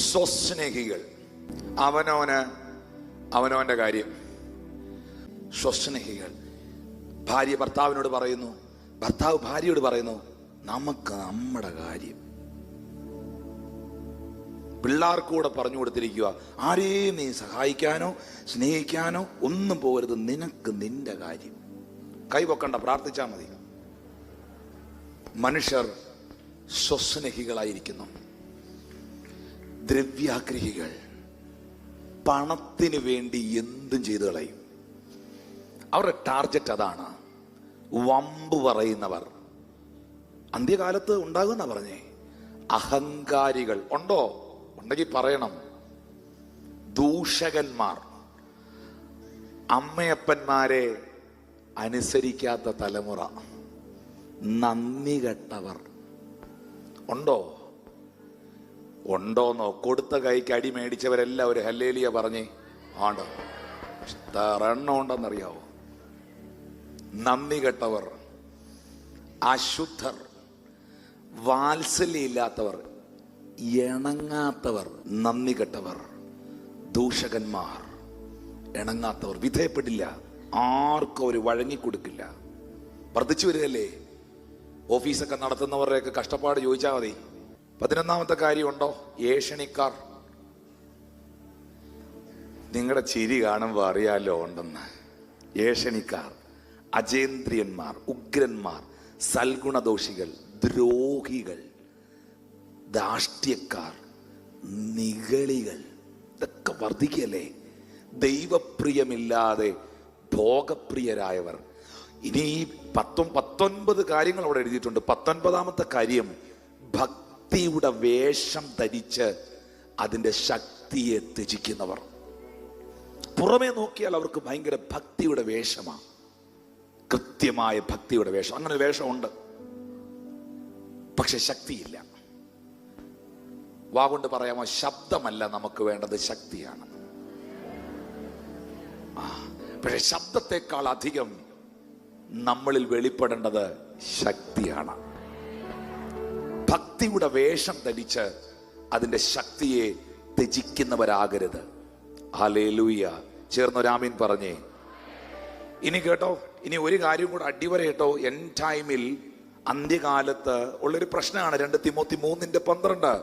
സ്വസ്നേഹികൾ. അവനവന്റെ കാര്യം. സ്വസ്നേഹികൾ. ഭാര്യ ഭർത്താവിനോട് പറയുന്നു, ഭർത്താവ് ഭാര്യയോട് പറയുന്നു, നമുക്ക് നമ്മുടെ കാര്യം. പിള്ളേർക്കൂടെ പറഞ്ഞു കൊടുത്തിരിക്കുക, ആരെയും നീ സഹായിക്കാനോ സ്നേഹിക്കാനോ ഒന്നും പോകരുത്, നിനക്ക് നിന്റെ കാര്യം. കൈവക്കണ്ട, പ്രാർത്ഥിച്ചാൽ മതി. മനുഷ്യർ സ്വസ്നേഹികളായിരിക്കുന്നു. ദ്രവ്യാഗ്രഹികൾ. പണത്തിന് വേണ്ടി എന്തും ചെയ്തു കളയും. അവരുടെ ടാർഗറ്റ് അതാണ്. വമ്പ് പറയുന്നവർ അന്ത്യകാലത്ത് ഉണ്ടാകുന്ന പറഞ്ഞേ. അഹങ്കാരികൾ. ഉണ്ടോ? ഉണ്ടെങ്കിൽ പറയണം. ദൂഷകന്മാർ. അമ്മയപ്പന്മാരെ അനുസരിക്കാത്ത തലമുറ. നന്ദി കെട്ടവർ. ഉണ്ടോ? ഉണ്ടോന്നോ? കൊടുത്ത കൈക്ക് അടി മേടിച്ചവരെല്ലാം ഒരു ഹല്ലേലൂയ പറഞ്ഞേ. ആണ്. എത്ര എണ്ണം ഉണ്ടെന്നറിയാവോ? നന്ദി കെട്ടവർ, അശുദ്ധർ, വാത്സല്യമില്ലാത്തവർ, ഇണങ്ങാത്തവർ, നന്ദി കെട്ടവർ, ദൂഷകന്മാർ, ഇണങ്ങാത്തവർ. വിധേയപ്പെടില്ല, ആർക്കും ഒരു വഴങ്ങിക്കൊടുക്കില്ല. വർദ്ധിച്ചു വരികയല്ലേ? ഓഫീസൊക്കെ നടത്തുന്നവരുടെയൊക്കെ കഷ്ടപ്പാട് ചോദിച്ചാൽ മതി. 11ാമത്തെ കാര്യമുണ്ടോ? ഏഷണിക്കാർ. നിങ്ങളുടെ ചിരി കാണുമ്പോൾ അറിയാലോ ഉണ്ടെന്ന്. ഏഷണിക്കാർ, അജേന്ദ്രിയന്മാർ, ഉഗ്രന്മാർ, സൽഗുണദോഷികൾ, ദ്രോഹികൾ, ധാർഷ്ട്യക്കാർ, നിഗളികൾ. ഇതൊക്കെ വർദ്ധിക്കല്ലേ? ദൈവപ്രിയമില്ലാതെ ഭോഗപ്രിയരായവർ. ഇനി 19 കാര്യങ്ങൾ അവിടെ എഴുതിയിട്ടുണ്ട്. 19ാമത്തെ കാര്യം, ഭക്തിയുടെ വേഷം ധരിച്ച് അതിൻ്റെ ശക്തിയെ ത്യജിക്കുന്നവർ. പുറമേ നോക്കിയാൽ അവർക്ക് ഭയങ്കര ഭക്തിയുടെ വേഷമാണ്, കൃത്യമായ ഭക്തിയുടെ വേഷം. അങ്ങനെ വേഷമുണ്ട്, പക്ഷെ ശക്തിയില്ല. വാഗൊണ്ട് പറയാമോ? ശബ്ദമല്ല നമുക്ക് വേണ്ടത്, ശക്തിയാണ്. പക്ഷെ ശബ്ദത്തെക്കാൾ അധികം നമ്മളിൽ വെളിപ്പെടേണ്ടത് ശക്തിയാണ്. ഭക്തിയുടെ വേഷം ധരിച്ച് അതിന്റെ ശക്തിയെ ത്യജിക്കുന്നവരാകരുത്. ഹല്ലേലൂയ. ചേർന്നൊരാമീൻ പറഞ്ഞേ. ഇനി കേട്ടോ, ഇനി ഒരു കാര്യം കൂടെ അടിവര കേട്ടോ. എൻ ടൈമിൽ, അന്ത്യകാലത്ത് ഉള്ളൊരു പ്രശ്നമാണ്. 2 തിമോത്തി 3:12.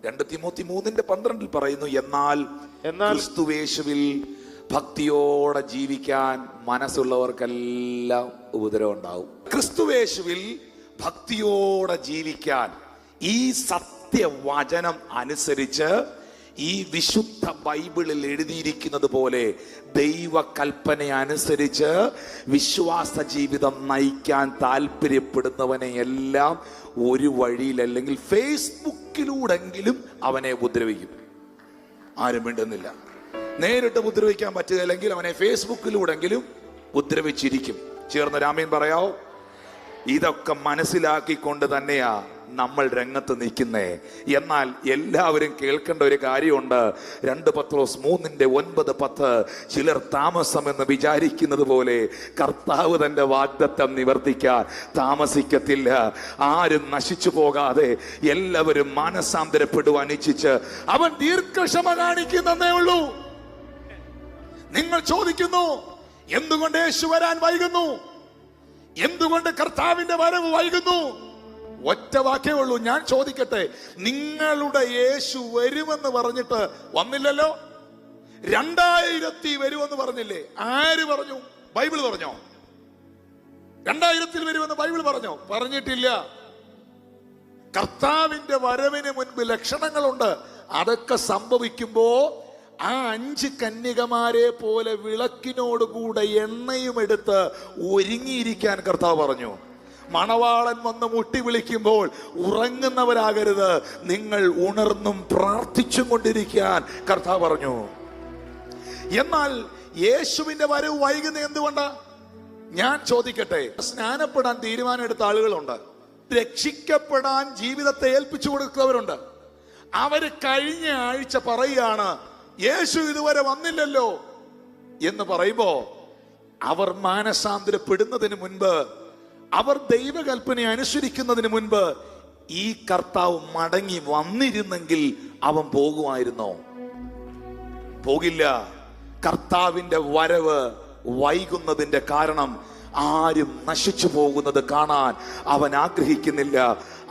2 തിമോത്തി 3:12 പറയുന്നു, എന്നാൽ ക്രിസ്തുവേശുവിൽ ഭക്തിയോടെ ജീവിക്കാൻ മനസ്സുള്ളവർക്കെല്ലാം ഉപദ്രവം ഉണ്ടാവും. ക്രിസ്തുവേശുവിൽ ഭക്തിയോടെ ജീവിക്കാൻ, ഈ സത്യവചനം അനുസരിച്ച്, ഈ വിശുദ്ധ ബൈബിളിൽ എഴുതിയിരിക്കുന്നത് പോലെ ദൈവകൽപ്പന അനുസരിച്ച് വിശ്വാസ ജീവിതം നയിക്കാൻ താല്പര്യപ്പെടുന്നവനെ എല്ലാം ഒരു വഴിയിൽ, അല്ലെങ്കിൽ ഫേസ്ബുക്കിലൂടെങ്കിലും അവനെ ഉപദ്രവിക്കും. ആരും മിണ്ടുന്നില്ല. നേരിട്ട് ഉപദ്രവിക്കാൻ പറ്റുകയില്ലെങ്കിൽ അവനെ ഫേസ്ബുക്കിലൂടെങ്കിലും ഉപദ്രവിച്ചിരിക്കും. ചേർന്നൊരാമീൻ പറയാവോ? ഇതൊക്കെ മനസ്സിലാക്കിക്കൊണ്ട് തന്നെയാ നമ്മൾ രംഗത്ത് നിൽക്കുന്നേ. എന്നാൽ എല്ലാവരും കേൾക്കേണ്ട ഒരു കാര്യമുണ്ട്. 2 പത്രോസ് 3:9-10. ചിലർ താമസമെന്ന് വിചാരിക്കുന്നത് പോലെ കർത്താവ് തന്റെ വാഗ്ദത്തം നിവർത്തിക്കാൻ താമസിക്കത്തില്ല. ആരും നശിച്ചു പോകാതെ എല്ലാവരും മാനസാന്തരപ്പെടുവാൻ ഇച്ഛിച്ച് അവൻ ദീർഘക്ഷമ കാണിക്കുന്നേ ഉള്ളൂ. നിങ്ങൾ ചോദിക്കുന്നു, എന്തുകൊണ്ട് യേശു വരാൻ വൈകുന്നു? എന്തുകൊണ്ട് കർത്താവിന്റെ വരവ് വൈകുന്നു? ഒറ്റ വാക്കേ ഉള്ളൂ. ഞാൻ ചോദിക്കട്ടെ, നിങ്ങളുടെ യേശു വരുമെന്ന് പറഞ്ഞിട്ട് വന്നില്ലല്ലോ. 2000 വരുമെന്ന് പറഞ്ഞില്ലേ? ആര് പറഞ്ഞു? ബൈബിൾ പറഞ്ഞോ? 2000 വരുമെന്ന് ബൈബിൾ പറഞ്ഞോ? പറഞ്ഞിട്ടില്ല. കർത്താവിന്റെ വരവിന് മുൻപ് ലക്ഷണങ്ങളുണ്ട്. അതൊക്കെ സംഭവിക്കുമ്പോ ആ 5 കന്യകമാരെ പോലെ വിളക്കിനോടുകൂടെ എണ്ണയും എടുത്ത് ഒരുങ്ങിയിരിക്കാൻ കർത്താവ് പറഞ്ഞു. മണവാളൻ വന്ന് മുട്ടി വിളിക്കുമ്പോൾ ഉറങ്ങുന്നവരാകരുത്, നിങ്ങൾ ഉണർന്നും പ്രാർത്ഥിച്ചും കൊണ്ടിരിക്കാൻ കർത്താവ് പറഞ്ഞു. എന്നാൽ യേശുവിന്റെ വരവ് വൈകുന്ന എന്തുകൊണ്ടാ? ഞാൻ ചോദിക്കട്ടെ, സ്നാനപ്പെടാൻ തീരുമാനം എടുത്ത ആളുകളുണ്ട്, രക്ഷിക്കപ്പെടാൻ ജീവിതത്തെ ഏൽപ്പിച്ചു കൊടുക്കുന്നവരുണ്ട്. അവര് കഴിഞ്ഞ ആഴ്ച പറയുകയാണ്, യേശു ഇതുവരെ വന്നില്ലല്ലോ എന്ന് പറയുമ്പോ, അവർ മാനസാന്തരപ്പെടുന്നതിന് മുൻപ്, അവർ ദൈവകൽപ്പന അനുസരിക്കുന്നതിന് മുൻപ് ഈ കർത്താവ് മടങ്ങി വന്നിരുന്നെങ്കിൽ അവൻ പോകുമായിരുന്നോ? പോകില്ല. കർത്താവിന്റെ വരവ് വൈകുന്നതിന്റെ കാരണം ആരും നശിച്ചു പോകുന്നത് കാണാൻ അവൻ ആഗ്രഹിക്കുന്നില്ല.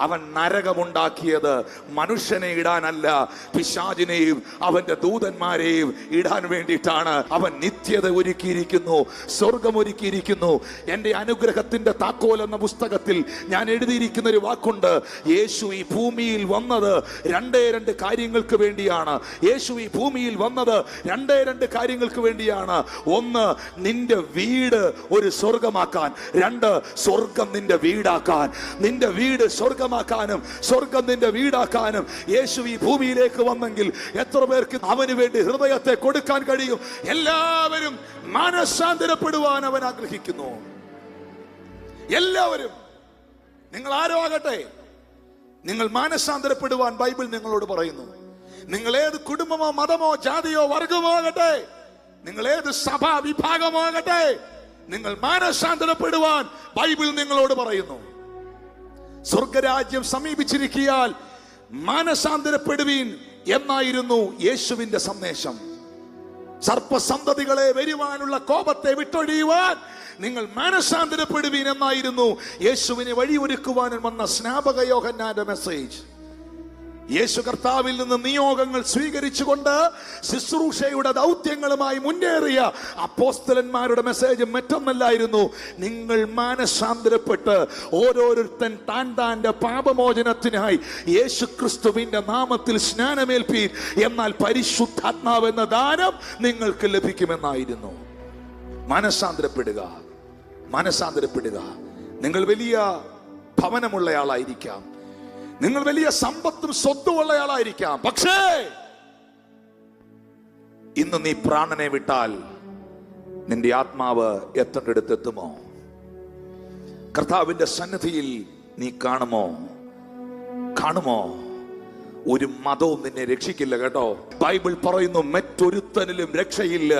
അവൻ നരകമുണ്ടാക്കിയത് മനുഷ്യനെ ഇടാനല്ല, പിശാചിനെയും അവന്റെ ദൂതന്മാരെയും ഇടാൻ വേണ്ടിയിട്ടാണ്. അവൻ നിത്യത ഒരുക്കിയിരിക്കുന്നു, സ്വർഗം ഒരുക്കിയിരിക്കുന്നു. എൻ്റെ അനുഗ്രഹത്തിന്റെ താക്കോൽ എന്ന പുസ്തകത്തിൽ ഞാൻ എഴുതിയിരിക്കുന്ന ഒരു വാക്കുണ്ട്. യേശു ഈ ഭൂമിയിൽ വന്നത് രണ്ട് കാര്യങ്ങൾക്ക് വേണ്ടിയാണ്. യേശു ഈ ഭൂമിയിൽ വന്നത് രണ്ട് കാര്യങ്ങൾക്ക് വേണ്ടിയാണ്. ഒന്ന്, നിന്റെ വീട് ഒരു സ്വർഗമാക്കാൻ. രണ്ട്, സ്വർഗം നിന്റെ വീടാക്കാൻ. നിന്റെ വീട് സ്വർഗമാക്കാനും സ്വർഗം നിന്റെ വീടാക്കാനും യേശു ഈ ഭൂമിയിലേക്ക് വന്നെങ്കിൽ എത്ര പേർക്ക് അവന് വേണ്ടി ഹൃദയത്തെ കൊടുക്കാൻ കഴിയും? എല്ലാവരും മാനസാന്തരപ്പെടുവാൻ അവൻ ആഗ്രഹിക്കുന്നു. എല്ലാവരും. നിങ്ങൾ ആരോ ആകട്ടെ, നിങ്ങൾ മാനസാന്തരപ്പെടുവാൻ ബൈബിൾ നിങ്ങളോട് പറയുന്നു. നിങ്ങൾ ഏത് കുടുംബമോ മതമോ ജാതിയോ വർഗമോ ആകട്ടെ, നിങ്ങൾ ഏത് സഭാ വിഭാഗമോ ആകട്ടെ, നിങ്ങൾ മാനസാന്തരപ്പെടുവാൻ ബൈബിൾ നിങ്ങളോട് പറയുന്നു. സ്വർഗരാജ്യം സമീപിച്ചിരിക്കിയാൽ മാനസാന്തരപ്പെടുവീൻ എന്നായിരുന്നു യേശുവിന്റെ സന്ദേശം. സർപ്പസന്തതികളെ വരുവാനുള്ള കോപത്തെ വിട്ടൊഴിയുവാൻ നിങ്ങൾ മാനസാന്തരപ്പെടുവീൻ എന്നായിരുന്നു യേശുവിനെ വഴിയൊരുക്കുവാൻ വന്ന സ്നാപക യോഹന്നാന്റെ മെസ്സേജ്. യേശു കർത്താവിൽ നിന്ന് നിയോഗങ്ങൾ സ്വീകരിച്ചുകൊണ്ട് ശുശ്രൂഷയുടെ ദൗത്യങ്ങളുമായി മുന്നേറിയ അപ്പോസ്തലന്മാരുടെ മെസ്സേജ് മറ്റൊന്നല്ലായിരുന്നു. നിങ്ങൾ മാനസാന്തരപ്പെട്ട് ഓരോരുത്തൻ താൻ്റെ പാപമോചനത്തിനായി യേശു ക്രിസ്തുവിന്റെ നാമത്തിൽ സ്നാനമേൽപ്പീൻ, എന്നാൽ പരിശുദ്ധാത്മാവ് എന്ന ദാനം നിങ്ങൾക്ക് ലഭിക്കുമെന്നായിരുന്നു. മനസാന്തരപ്പെടുക, മനസാന്തരപ്പെടുക. നിങ്ങൾ വലിയ ഭവനമുള്ളയാളായിരിക്കാം, നിങ്ങൾ വലിയ സമ്പത്തും സ്വത്തും ഉള്ളയാളായിരിക്കാം, പക്ഷേ ഇന്ന് നീ പ്രാണനെ വിട്ടാൽ നിന്റെ ആത്മാവ് എത്തേണ്ടടുത്തെത്തുമോ? കർത്താവിന്റെ സന്നിധിയിൽ നീ കാണുമോ? ഒരു മതവും നിന്നെ രക്ഷിക്കില്ല കേട്ടോ. ബൈബിൾ പറയുന്നു, മറ്റൊരുത്തനിലും രക്ഷയില്ല.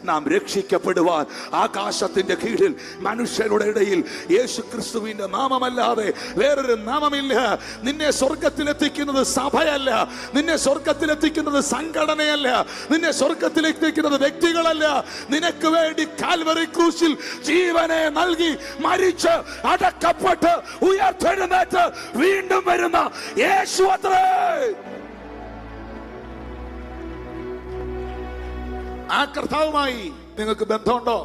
നാം രക്ഷിക്കപ്പെടുവാൻ ആകാശത്തിന്റെ കീഴിൽ മനുഷ്യരുടെ ഇടയിൽ യേശു ക്രിസ്തുവിന്റെ നാമമല്ലാതെ വേറൊരു നാമമില്ല. നിന്നെ സ്വർഗത്തിലെത്തിക്കുന്നത് സഭയല്ല, നിന്നെ സ്വർഗത്തിലെത്തിക്കുന്നത് സംഘടനയല്ല, നിന്നെ സ്വർഗത്തിലെത്തിക്കുന്നത് വ്യക്തികളല്ല. നിനക്ക് വേണ്ടി കാൽവറി ക്രൂശിൽ ജീവനെ നൽകി മരിച്ച് അടക്കപ്പെട്ട് ഉയർത്തെഴുന്നേറ്റ് വീണ്ടും വരുന്ന യേശു അത്രേ. ആ കർത്താവുമായി നിങ്ങൾക്ക് ബന്ധമുണ്ടോ?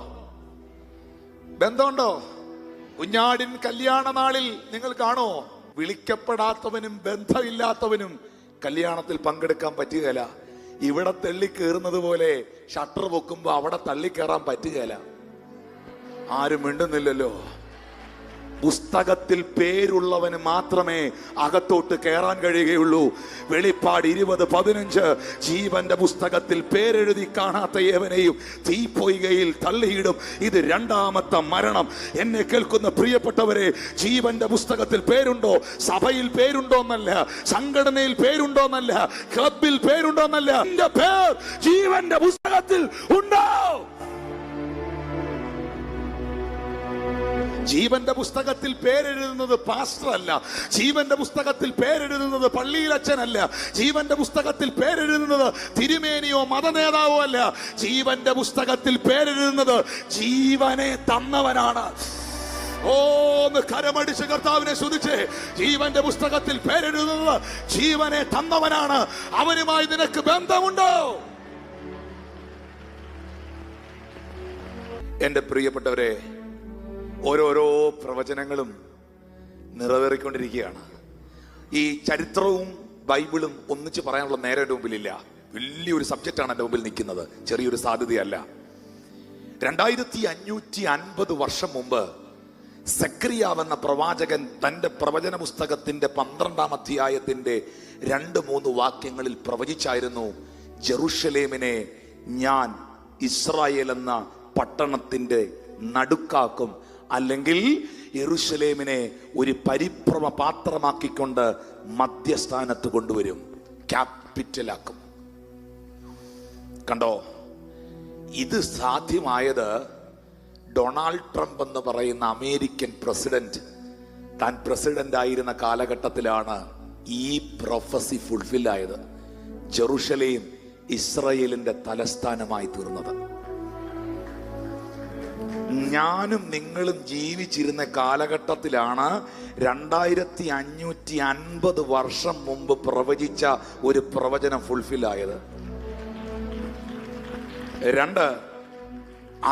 കുഞ്ഞാടിൻ കല്യാണ നാളിൽ നിങ്ങൾ കാണുമോ? വിളിക്കപ്പെടാത്തവനും ബന്ധമില്ലാത്തവനും കല്യാണത്തിൽ പങ്കെടുക്കാൻ പറ്റുകയില്ല. ഇവിടെ തള്ളിക്കേറുന്നത് പോലെ ഷട്ടർ പൊക്കുമ്പോ അവിടെ തള്ളിക്കേറാൻ പറ്റുകയില്ല. ആരും മിണ്ടുന്നില്ലല്ലോ. പുസ്തകത്തിൽ പേരുള്ളവന് മാത്രമേ അകത്തോട്ട് കയറാൻ കഴിയുകയുള്ളൂ. വെളിപ്പാട് 20:15 ജീവന്റെ പുസ്തകത്തിൽ പേരെഴുതി കാണാത്ത ഏവനെയും തീപ്പൊയ്കയിൽ തള്ളിയിടും. ഇത് രണ്ടാമത്തെ മരണം. എന്നെ കേൾക്കുന്ന പ്രിയപ്പെട്ടവരെ, ജീവന്റെ പുസ്തകത്തിൽ പേരുണ്ടോ? സഭയിൽ പേരുണ്ടോന്നല്ല, സംഘടനയിൽ പേരുണ്ടോന്നല്ല, ക്ലബിൽ പേരുണ്ടോന്നല്ല, എന്റെ പേർ ജീവന്റെ പുസ്തകത്തിൽ ഉണ്ടോ? ജീവന്റെ പുസ്തകത്തിൽ പേരെഴുതുന്നത് പാസ്റ്റർ അല്ല, ജീവന്റെ പുസ്തകത്തിൽ പേരെഴുതുന്നത് പള്ളിയിലച്ഛനല്ല, ജീവന്റെ പുസ്തകത്തിൽ പേരെഴുതുന്നത് തിരുമേനിയോ മതനേതാവോ അല്ല. ജീവന്റെ പുസ്തകത്തിൽ പേരെഴുതുന്നത് ജീവനെ തന്നവനാണ്. ഒന്ന് കരമടിച്ച് കർത്താവിനെ സ്തുതിച്ച്. ജീവന്റെ പുസ്തകത്തിൽ പേരെഴുതുന്നത് ജീവനെ തന്നവനാണ്. അവനുമായി നിനക്ക് ബന്ധമുണ്ടോ? എന്റെ പ്രിയപ്പെട്ടവരെ, ഓരോരോ പ്രവചനങ്ങളും നിറവേറിക്കൊണ്ടിരിക്കുകയാണ്. ഈ ചരിത്രവും ബൈബിളും ഒന്നിച്ച് പറയാനുള്ള നേരം എൻ്റെ മുമ്പിലില്ല. വലിയൊരു സബ്ജക്റ്റാണ് എൻ്റെ മുമ്പിൽ നിൽക്കുന്നത്, ചെറിയൊരു സാധ്യതയല്ല. 2550 വർഷം മുമ്പ് സെക്രിയാവെന്ന പ്രവാചകൻ തൻ്റെ പ്രവചന പുസ്തകത്തിന്റെ 12-ാം അധ്യായത്തിന്റെ 2-3 വാക്യങ്ങളിൽ പ്രവചിച്ചായിരുന്നു, ജെറുസലേമിനെ ഞാൻ ഇസ്രായേൽ എന്ന പട്ടണത്തിന്റെ നടുക്കാക്കും, അല്ലെങ്കിൽ യെരൂശലേമിനെ ഒരു പരിഭ്രമ പാത്രമാക്കിക്കൊണ്ട് മധ്യസ്ഥാനത്ത് കൊണ്ടുവരും, ക്യാപിറ്റലാക്കും. കണ്ടോ? ഇത് സാധ്യമായത് ഡൊണാൾഡ് ട്രംപ് എന്ന് പറയുന്ന അമേരിക്കൻ പ്രസിഡന്റ് താൻ പ്രസിഡന്റ് ആയിരുന്ന കാലഘട്ടത്തിലാണ് ഈ പ്രൊഫസി ഫുൾഫിൽ ആയത്. ജെറുസലേം ഇസ്രായേലിന്റെ തലസ്ഥാനമായി തീർന്നത്. ഞാനും നിങ്ങളും ജീവിച്ചിരുന്ന കാലഘട്ടത്തിലാണ് 2550 വർഷം മുമ്പ് പ്രവചിച്ച ഒരു പ്രവചനം ഫുൾഫിൽ ആയത്. 2,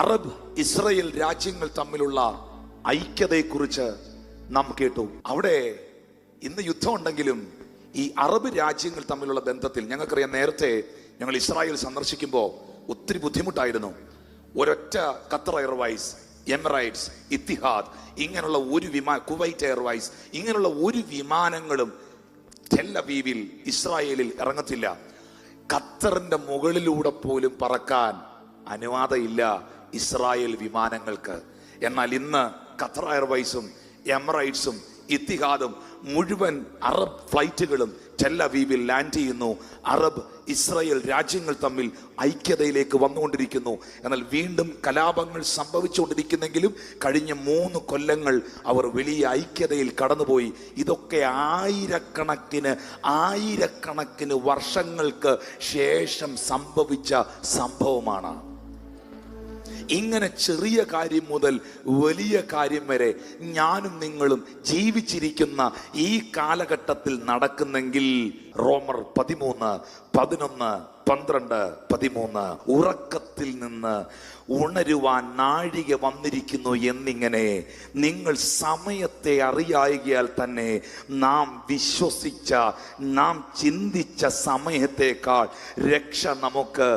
അറബ് ഇസ്രായേൽ രാജ്യങ്ങൾ തമ്മിലുള്ള ഐക്യതയെക്കുറിച്ച് നാം കേട്ടു. അവിടെ ഇന്ന് യുദ്ധം ഉണ്ടെങ്കിലും ഈ അറബ് രാജ്യങ്ങൾ തമ്മിലുള്ള ബന്ധത്തിൽ ഞങ്ങൾക്കറിയാം, നേരത്തെ ഞങ്ങൾ ഇസ്രായേൽ സന്ദർശിക്കുമ്പോൾ ഒത്തിരി ബുദ്ധിമുട്ടായിരുന്നു. ഒരൊറ്റ ഖത്തർ എയർവൈസ്, എമിറേറ്റ്സ്, ഇത്തിഹാദ് ഇങ്ങനെയുള്ള ഒരു കുവൈറ്റ് എയർവൈസ് ഇങ്ങനെയുള്ള ഒരു വിമാനങ്ങളും ടെൽ അവീവിൽ ഇസ്രായേലിൽ ഇറങ്ങത്തില്ല. ഖത്തറിന്റെ മുകളിലൂടെ പോലും പറക്കാൻ അനുവാദമില്ല ഇസ്രായേൽ വിമാനങ്ങൾക്ക്. എന്നാൽ ഇന്ന് ഖത്തർ എയർവൈസും എമിറേറ്റ്സും ഇത്തിഹാദും മുഴുവൻ അറബ് ഫ്ലൈറ്റുകളും ടെൽ അവീവിൽ ലാൻഡ് ചെയ്യുന്നു. അറബ് ഇസ്രായേൽ രാജ്യങ്ങൾ തമ്മിൽ ഐക്യതയിലേക്ക് വന്നുകൊണ്ടിരിക്കുന്നു. എന്നാൽ വീണ്ടും കലാപങ്ങൾ സംഭവിച്ചുകൊണ്ടിരിക്കുന്നെങ്കിലും കഴിഞ്ഞ 3 കൊല്ലങ്ങൾ അവർ വലിയ ഐക്യതയിൽ കടന്നുപോയി. ഇതൊക്കെ ആയിരക്കണക്കിന് വർഷങ്ങൾക്ക് ശേഷം സംഭവിച്ച സംഭവമാണ്. ഇങ്ങനെ ചെറിയ കാര്യം മുതൽ വലിയ കാര്യം വരെ ഞാനും നിങ്ങളും ജീവിച്ചിരിക്കുന്ന ഈ കാലഘട്ടത്തിൽ നടക്കുന്നെങ്കിൽ റോമർ 13, 11, 12, 13 ഉറക്കത്തിൽ നിന്ന് ഉണരുവാൻ നാഴിക വന്നിരിക്കുന്നു എന്നിങ്ങനെ നിങ്ങൾ സമയത്തെ അറിയായികയാൽ തന്നെ നാം വിശ്വസിച്ച, നാം ചിന്തിച്ച സമയത്തേക്കാൾ രക്ഷ നമുക്ക്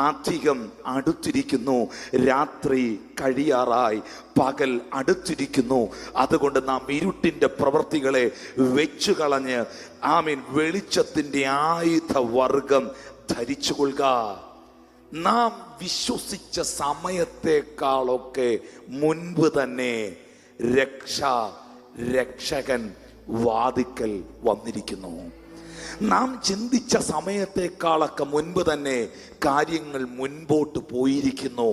അധികം അടുത്തിരിക്കുന്നു. രാത്രി കഴിയാറായി, പകൽ അടുത്തിരിക്കുന്നു. അതുകൊണ്ട് നാം ഇരുട്ടിന്റെ പ്രവൃത്തികളെ വെച്ചു കളഞ്ഞ് വെളിച്ചത്തിന്റെ ആയുധവർഗം ധരിച്ചുകൊള്ളുക. നാം വിശ്വസിച്ച സമയത്തെക്കാളൊക്കെ മുൻപ് തന്നെ രക്ഷകൻ വാതിക്കൽ വന്നിരിക്കുന്നു. നാം ചിന്തിച്ച സമയത്തെക്കാളൊക്കെ മുൻപ് തന്നെ കാര്യങ്ങൾ മുൻപോട്ട് പോയിരിക്കുന്നു.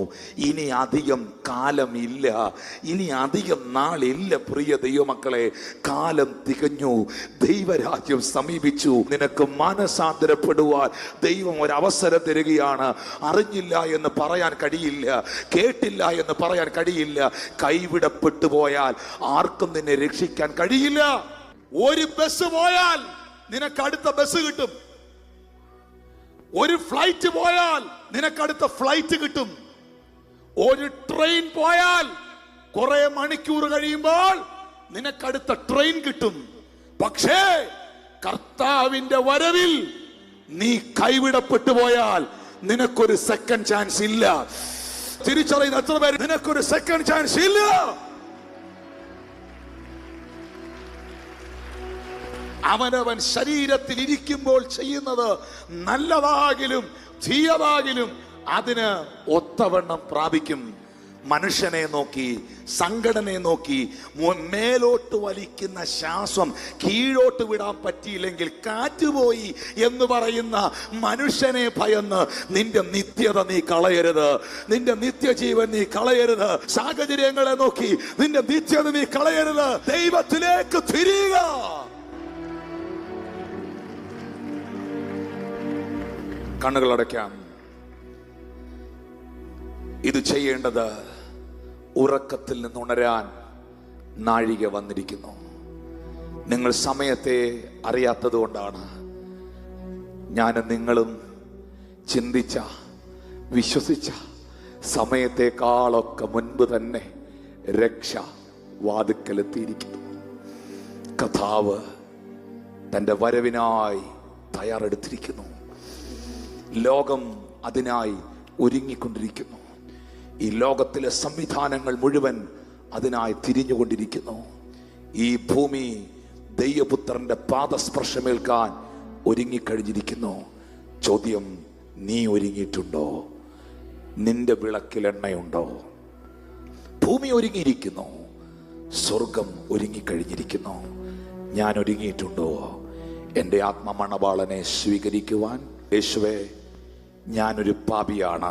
ഇനി അധികം കാലമില്ല, ഇനി അധികം നാളില്ല. പ്രിയ ദൈവമക്കളെ, കാലം തികഞ്ഞു, ദൈവരാജ്യം സമീപിച്ചു. നിനക്ക് മനസാന്തരപ്പെടുവാൻ ദൈവം ഒരവസരം തരികയാണ്. അറിഞ്ഞില്ല എന്ന് പറയാൻ കഴിയില്ല, കേട്ടില്ല എന്ന് പറയാൻ കഴിയില്ല. കൈവിടപ്പെട്ടു പോയാൽ ആർക്കും നിന്നെ രക്ഷിക്കാൻ കഴിയില്ല. ഒരു ബസ് പോയാൽ നിനക്ക് അടുത്ത ബസ് കിട്ടും. ഒരു ഫ്ലൈറ്റ് പോയാൽ നിനക്ക് അടുത്ത ഫ്ലൈറ്റ് കിട്ടും. ഒരു ട്രെയിൻ പോയാൽ കുറെ മണിക്കൂർ കഴിയുമ്പോൾ നിനക്കടുത്ത ട്രെയിൻ കിട്ടും. പക്ഷേ കർത്താവിന്റെ വരവിൽ നീ കൈവിടപ്പെട്ടു പോയാൽ നിനക്കൊരു സെക്കൻഡ് ചാൻസ് ഇല്ല. തിരിച്ചറിയുന്ന എത്ര പേര്? നിനക്കൊരു സെക്കൻഡ് ചാൻസ് ഇല്ല. അവനവൻ ശരീരത്തിൽ ഇരിക്കുമ്പോൾ ചെയ്യുന്നത് നല്ലതാകിലും തീയതാകിലും അതിന് ഒത്തവണ്ണം പ്രാപിക്കും. മനുഷ്യനെ നോക്കി, സംഘടനയെ നോക്കി, മേലോട്ട് വലിക്കുന്ന ശ്വാസം കീഴോട്ട് വിടാൻ പറ്റിയില്ലെങ്കിൽ കാറ്റുപോയി എന്ന് പറയുന്ന മനുഷ്യനെ ഭയന്ന് നിന്റെ നിത്യത നീ കളയരുത്, നിന്റെ നിത്യജീവൻ നീ കളയരുത്. സാഹചര്യങ്ങളെ നോക്കി നിന്റെ നിത്യത നീ കളയരുത്. ദൈവത്തിലേക്ക് തിരിയുക. കണ്ണുകളടയ്ക്കാം. ഇത് ചെയ്യേണ്ടത് ഉറക്കത്തിൽ നിന്നുണരാൻ നാഴിക വന്നിരിക്കുന്നു. നിങ്ങൾ സമയത്തെ അറിയാത്തത് കൊണ്ടാണ്. ഞാനും നിങ്ങളും ചിന്തിച്ച, വിശ്വസിച്ച സമയത്തെക്കാളൊക്കെ മുൻപ് തന്നെ രക്ഷ വാതിക്കലെത്തിയിരിക്കുന്നു. കർത്താവ് തൻ്റെ വരവിനായി തയ്യാറെടുത്തിരിക്കുന്നു. ലോകം അതിനായി ഒരുങ്ങിക്കൊണ്ടിരിക്കുന്നു. ഈ ലോകത്തിലെ സംവിധാനങ്ങൾ മുഴുവൻ അതിനായി തിരിഞ്ഞുകൊണ്ടിരിക്കുന്നു. ഈ ഭൂമി ദൈവപുത്രന്റെ പാദസ്പർശമേൽക്കാൻ ഒരുങ്ങിക്കഴിഞ്ഞിരിക്കുന്നു. ചോദ്യം, നീ ഒരുങ്ങിയിട്ടുണ്ടോ? നിന്റെ വിളക്കിൽ എണ്ണയുണ്ടോ? ഭൂമി ഒരുങ്ങിയിരിക്കുന്നു, സ്വർഗം ഒരുങ്ങിക്കഴിഞ്ഞിരിക്കുന്നു. ഞാൻ ഒരുങ്ങിയിട്ടുണ്ടോ എൻ്റെ ആത്മമണവാളനെ സ്വീകരിക്കുവാൻ? യേശുവേ, ഞാനൊരു പാപിയാണ്,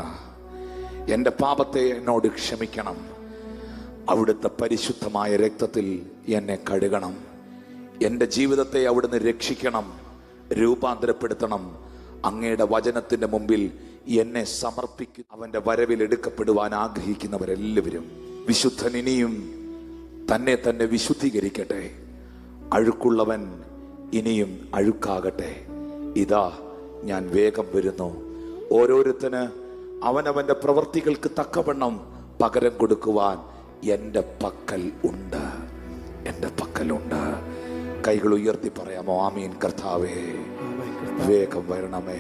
എൻ്റെ പാപത്തെ എന്നോട് ക്ഷമിക്കണം. അവിടുത്തെ പരിശുദ്ധമായ രക്തത്തിൽ എന്നെ കഴുകണം. എൻ്റെ ജീവിതത്തെ അവിടുന്ന് രക്ഷിക്കണം, രൂപാന്തരപ്പെടുത്തണം. അങ്ങയുടെ വചനത്തിന്റെ മുമ്പിൽ എന്നെ സമർപ്പിക്കും. അവന്റെ വരവിൽ എടുക്കപ്പെടുവാൻ ആഗ്രഹിക്കുന്നവരെല്ലാവരും വിശുദ്ധൻ ഇനിയും തന്നെ തന്നെ വിശുദ്ധീകരിക്കട്ടെ. അഴുക്കുള്ളവൻ ഇനിയും അഴുക്കാകട്ടെ. ഇതാ ഞാൻ വേഗം വരുന്നു. ഓരോരുത്തന് അവനവന്റെ പ്രവൃത്തികൾക്ക് തക്കവണ്ണം പകരം കൊടുക്കുവാൻ എൻ്റെ പക്കൽ ഉണ്ട്, എൻ്റെ പക്കലുണ്ട്. കൈകൾ ഉയർത്തി പറയാമോ? ആമീൻ കർത്താവേ, വേഗം വരണമേ.